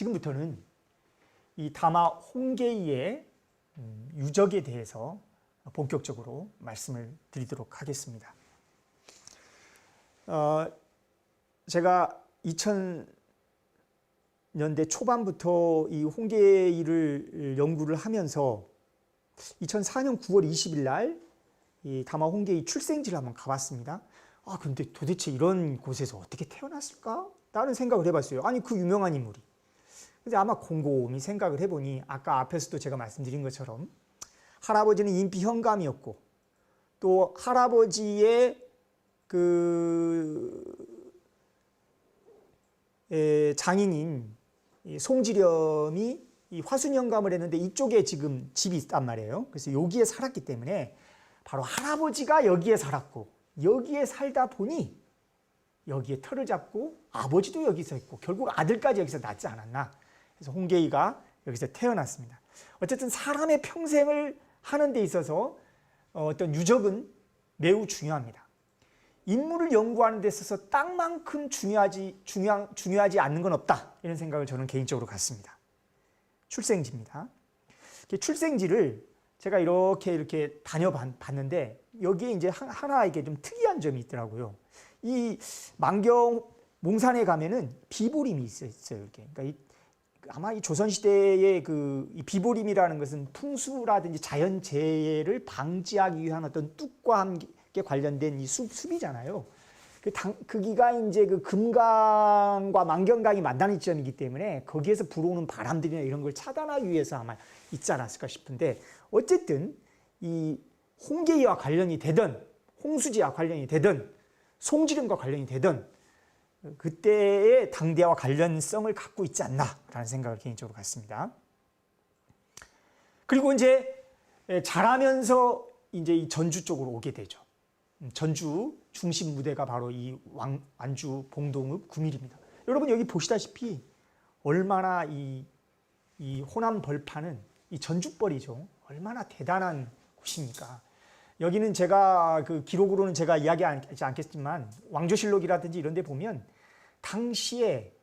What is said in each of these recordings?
지금부터는 이 다마 홍계이의 유적에 대해서 본격적으로 말씀을 드리도록 하겠습니다. 제가 2000년대 초반부터 이 홍계이를 연구를 하면서 2004년 9월 20일 날 이 다마 홍계이 출생지를 한번 가봤습니다. 근데 도대체 이런 곳에서 어떻게 태어났을까? 라는 생각을 해봤어요. 아니, 그 유명한 인물이. 근데 아마 곰곰이 생각을 해보니 아까 앞에서도 제가 말씀드린 것처럼 할아버지는 인피 현감이었고 또 할아버지의 장인인 송지렴이 이 화순현감을 했는데 이쪽에 지금 집이 있단 말이에요. 그래서 여기에 살았기 때문에 바로 할아버지가 여기에 살았고 여기에 살다 보니 여기에 터를 잡고 아버지도 여기서 있고 결국 아들까지 여기서 낳지 않았나. 그래서 홍계이가 여기서 태어났습니다. 어쨌든 사람의 평생을 하는 데 있어서 어떤 유적은 매우 중요합니다. 인물을 연구하는 데 있어서 땅만큼 중요하지 않는 건 없다. 이런 생각을 저는 개인적으로 갖습니다. 출생지입니다. 출생지를 제가 이렇게 다녀봤는데 여기에 이제 하나 이게 좀 특이한 점이 있더라고요. 이 만경 몽산에 가면은 비보림이 있어요. 이렇게. 그러니까 아마 이 조선시대의 이 비보림이라는 것은 풍수라든지 자연재해를 방지하기 위한 어떤 뚝과 함께 관련된 이 숲이잖아요. 거기가 이제 그 금강과 만경강이 만나는 지점이기 때문에 거기에서 불어오는 바람들이나 이런 걸 차단하기 위해서 아마 있지 않았을까 싶은데 어쨌든 이 홍계이와 관련이 되든 홍수지와 관련이 되든 송지름과 관련이 되든 그때의 당대와 관련성을 갖고 있지 않나라는 생각을 개인적으로 갖습니다. 그리고 이제 자라면서 이제 이 전주 쪽으로 오게 되죠. 전주 중심 무대가 바로 이 완주 봉동읍 구밀입니다. 여러분 여기 보시다시피 얼마나 이 호남 벌판은 이 전주벌이죠. 얼마나 대단한 곳입니까? 여기는 제가 그 기록으로는 제가 이야기하지 않겠지만 왕조실록이라든지 이런 데 보면 당시에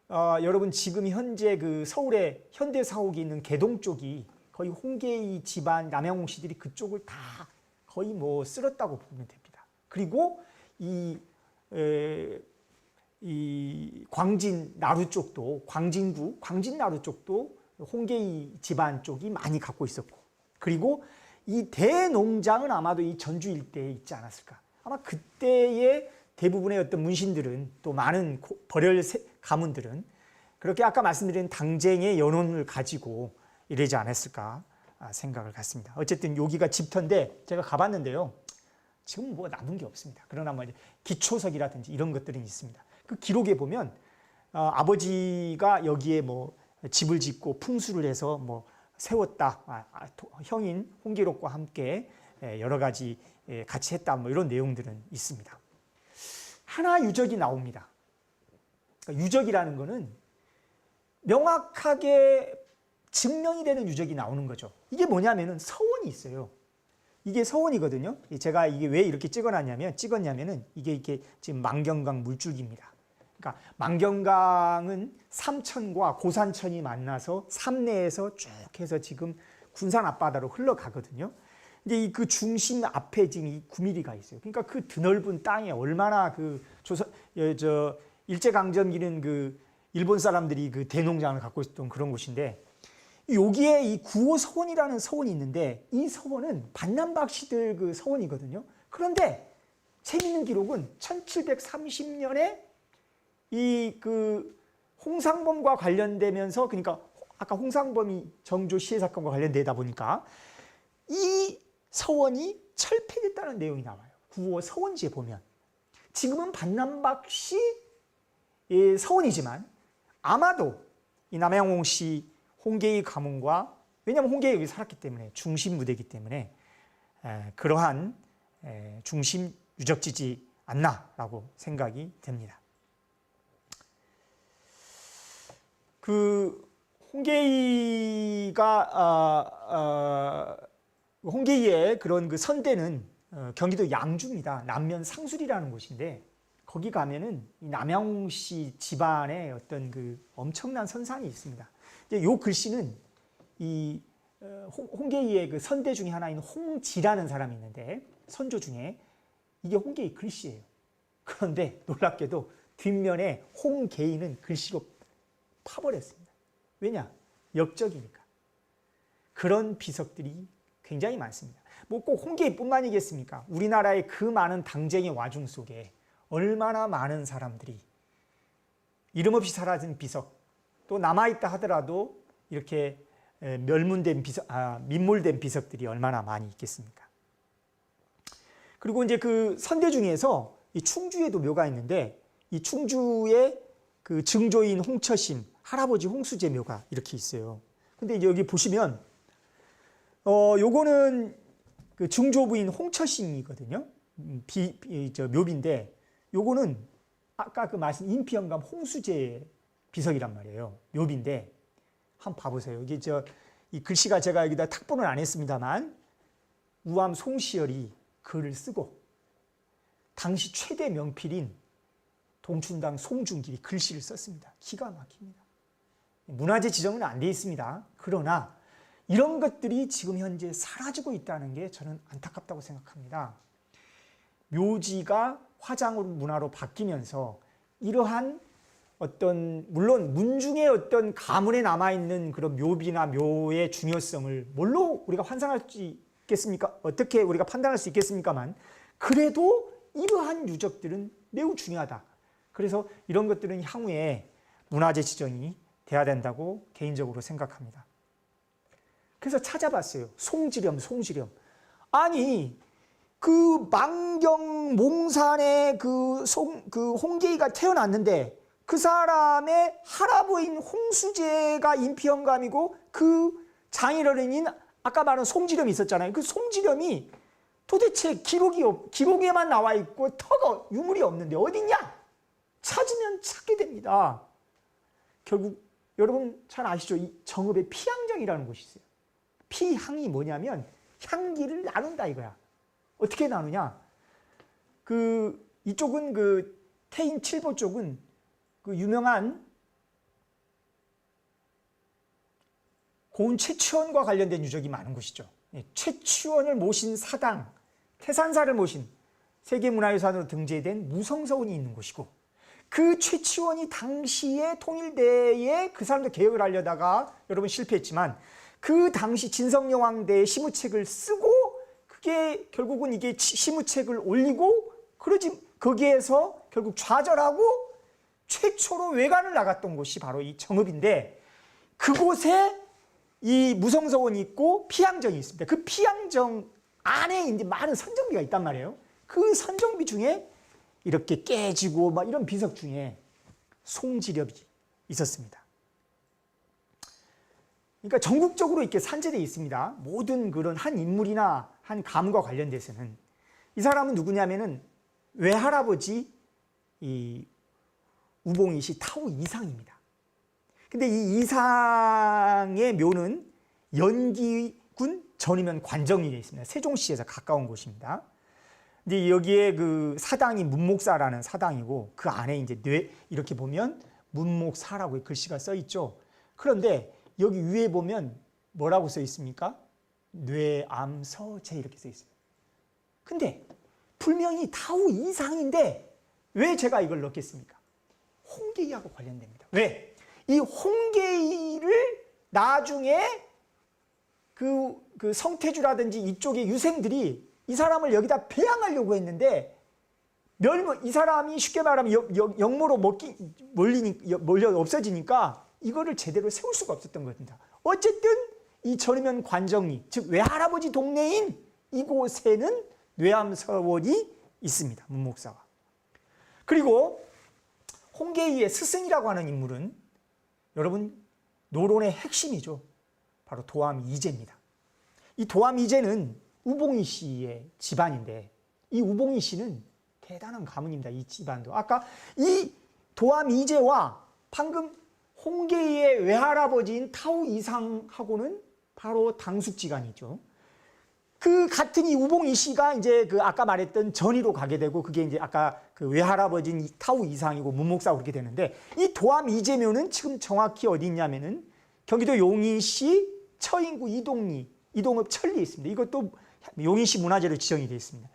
여러분 지금 현재 그 서울에 현대사옥이 있는 개동 쪽이 거의 홍계이 집안 남양홍 씨들이 그쪽을 다 거의 뭐 쓸었다고 보면 됩니다. 그리고 이 광진 나루 쪽도 광진구 광진 나루 쪽도 홍계이 집안 쪽이 많이 갖고 있었고 그리고 이 대농장은 아마도 이 전주 일대에 있지 않았을까. 아마 그때의 대부분의 어떤 문신들은 또 많은 벌열 가문들은 그렇게 아까 말씀드린 당쟁의 연원을 가지고 이러지 않았을까 생각을 갖습니다. 어쨌든 여기가 집터인데 제가 가봤는데요. 지금 뭐 남은 게 없습니다. 그러나 뭐 기초석이라든지 이런 것들은 있습니다. 그 기록에 보면 아버지가 여기에 뭐 집을 짓고 풍수를 해서 뭐 세웠다. 형인 홍기록과 함께 여러 가지 같이 했다. 뭐 이런 내용들은 있습니다. 하나 유적이 나옵니다. 그러니까 유적이라는 거는 명확하게 증명이 되는 유적이 나오는 거죠. 이게 뭐냐면은 서원이 있어요. 이게 서원이거든요. 제가 이게 왜 이렇게 찍었냐면은 이게 지금 만경강 물줄기입니다. 그러니까 만경강은 삼천과 고산천이 만나서 삼내에서 쭉 해서 지금 군산 앞바다로 흘러가거든요. 근데 그 중심 앞에 지금 이 구미리가 있어요. 그러니까 그 드넓은 땅에 얼마나 일제강점기는 그 일본 사람들이 그 대농장을 갖고 있었던 그런 곳인데 여기에 이 구호서원이라는 서원이 있는데 이 서원은 반남박씨들 그 서원이거든요. 그런데 재밌는 기록은 1730년에 이 그 홍상범과 관련되면서 그러니까 아까 홍상범이 정조 시해 사건과 관련되다 보니까 이 서원이 철폐됐다는 내용이 나와요. 구호 서원지에 보면 지금은 반남박씨 서원이지만 아마도 이 남양홍 씨 홍계이 가문과 왜냐하면 홍계이 여기 살았기 때문에 중심 무대이기 때문에 그러한 중심 유적지지 않나라고 생각이 됩니다. 그 홍계이의 그런 그 선대는 경기도 양주입니다. 남면 상술이라는 곳인데 거기 가면은 이 남양씨 집안의 어떤 그 엄청난 선상이 있습니다. 이제 요 글씨는 이 홍계이의 그 선대 중에 하나인 홍지라는 사람이 있는데 선조 중에 이게 홍계이 글씨예요. 그런데 놀랍게도 뒷면에 홍계이는 글씨로 파버렸습니다. 왜냐? 역적이니까. 그런 비석들이 굉장히 많습니다. 뭐 꼭 홍계이뿐만이겠습니까? 우리나라의 그 많은 당쟁의 와중 속에 얼마나 많은 사람들이 이름 없이 사라진 비석, 또 남아있다 하더라도 이렇게 멸문된 비석, 민몰된 비석들이 얼마나 많이 있겠습니까? 그리고 이제 그 선대 중에서 이 충주에도 묘가 있는데 이 충주의 그 증조인 홍처심, 할아버지 홍수제 묘가 이렇게 있어요. 근데 이제 여기 보시면 요거는 그 증조부인 홍처심이거든요. 묘비인데 요거는 아까 그 말씀 인피영감 홍수제 비석이란 말이에요. 묘비인데 한번 봐보세요. 이게 이 글씨가 제가 여기다 탁본을 안 했습니다만 우암 송시열이 글을 쓰고 당시 최대 명필인 동춘당 송중길이 글씨를 썼습니다. 기가 막힙니다. 문화재 지정은 안 돼 있습니다. 그러나 이런 것들이 지금 현재 사라지고 있다는 게 저는 안타깝다고 생각합니다. 묘지가 화장으로 문화로 바뀌면서 이러한 어떤 물론 문중의 어떤 가문에 남아있는 그런 묘비나 묘의 중요성을 뭘로 우리가 환상할 수 있겠습니까? 어떻게 우리가 판단할 수 있겠습니까만 그래도 이러한 유적들은 매우 중요하다. 그래서 이런 것들은 향후에 문화재 지정이 돼야 된다고 개인적으로 생각합니다. 그래서 찾아봤어요. 송지렴. 아니 그 망경 몽산에 그 홍계이가 태어났는데 그 사람의 할아버지인 홍수제가 인피영감이고 그 장인어른인 아까 말한 송지렴이 있었잖아요. 그 송지렴이 도대체 기록에만 나와 있고 터가 유물이 없는데 어딨냐? 찾으면 찾게 됩니다. 결국 여러분 잘 아시죠? 이 정읍에 피향정이라는 곳이 있어요. 피향이 뭐냐면 향기를 나눈다 이거야. 어떻게 나누냐? 이쪽은 그 태인 칠보 쪽은 그 유명한 고은 최치원과 관련된 유적이 많은 곳이죠. 최치원을 모신 사당, 태산사를 모신 세계문화유산으로 등재된 무성서원이 있는 곳이고 그 최치원이 당시에 통일대에 그 사람도 개혁을 하려다가 여러분 실패했지만 그 당시 진성여왕대의 시무책을 쓰고 그게 결국은 이게 시무책을 올리고 거기에서 결국 좌절하고 최초로 외관을 나갔던 곳이 바로 이 정읍인데 그곳에 이 무성서원이 있고 피향정이 있습니다. 그 피향정 안에 이제 많은 선정비가 있단 말이에요. 그 선정비 중에 이렇게 깨지고 막 이런 비석 중에 송지렵이 있었습니다. 그러니까 전국적으로 이렇게 산재되어 있습니다. 모든 그런 한 인물이나 한 가문과 관련돼서는 이 사람은 누구냐면은 외할아버지 이 우봉이시 타오 이상입니다. 근데 이 이상의 묘는 연기군 전이면 관정리에 있습니다. 세종시에서 가까운 곳입니다. 근데 여기에 그 사당이 문목사라는 사당이고 그 안에 이제 이렇게 보면 문목사라고 글씨가 써 있죠. 그런데 여기 위에 보면 뭐라고 써 있습니까? 뇌암서제 이렇게 써 있습니다. 근데 분명히 타오 이상인데 왜 제가 이걸 넣겠습니까? 홍계이하고 관련됩니다. 왜? 이 홍계이를 나중에 그 성태주라든지 이쪽의 유생들이 이 사람을 여기다 배양하려고 했는데 이 사람이 쉽게 말하면 영모로 몰려 없어지니까 이거를 제대로 세울 수가 없었던 겁니다. 어쨌든 이 전이면 관정리, 즉 외할아버지 동네인 이곳에는 뇌암서원이 있습니다. 문목사와. 그리고 홍계이의 스승이라고 하는 인물은 여러분 노론의 핵심이죠. 바로 도암 이제입니다. 이 도암 이제는 우봉이 씨의 집안인데 이 우봉이 씨는 대단한 가문입니다. 이 집안도. 아까 이 도암 이제와 방금 홍계이의 외할아버지인 타오 이상하고는 바로 당숙지간이죠. 그 같은 이 우봉이 씨가 이제 그 아까 말했던 전위로 가게 되고 그게 이제 아까 그 외할아버지인 타우 이상이고 문목사고 그렇게 되는데 이 도암 이재묘는 지금 정확히 어디 있냐면은 경기도 용인시 처인구 이동읍 천리에 있습니다. 이것도 용인시 문화재로 지정이 되어 있습니다.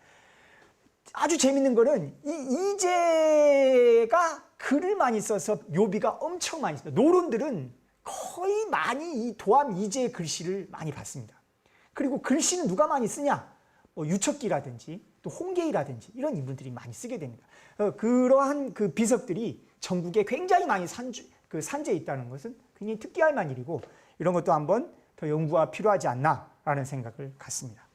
아주 재밌는 거는 이 이재가 글을 많이 써서 묘비가 엄청 많이 있습니다. 노론들은 거의 많이 이 도암 이재의 글씨를 많이 봤습니다. 그리고 글씨는 누가 많이 쓰냐? 뭐 유척기라든지 또 홍계이라든지 이런 인물들이 많이 쓰게 됩니다. 그러한 그 비석들이 전국에 굉장히 많이 산재해 있다는 것은 굉장히 특기할 만한 일이고 이런 것도 한번 더 연구가 필요하지 않나라는 생각을 갖습니다.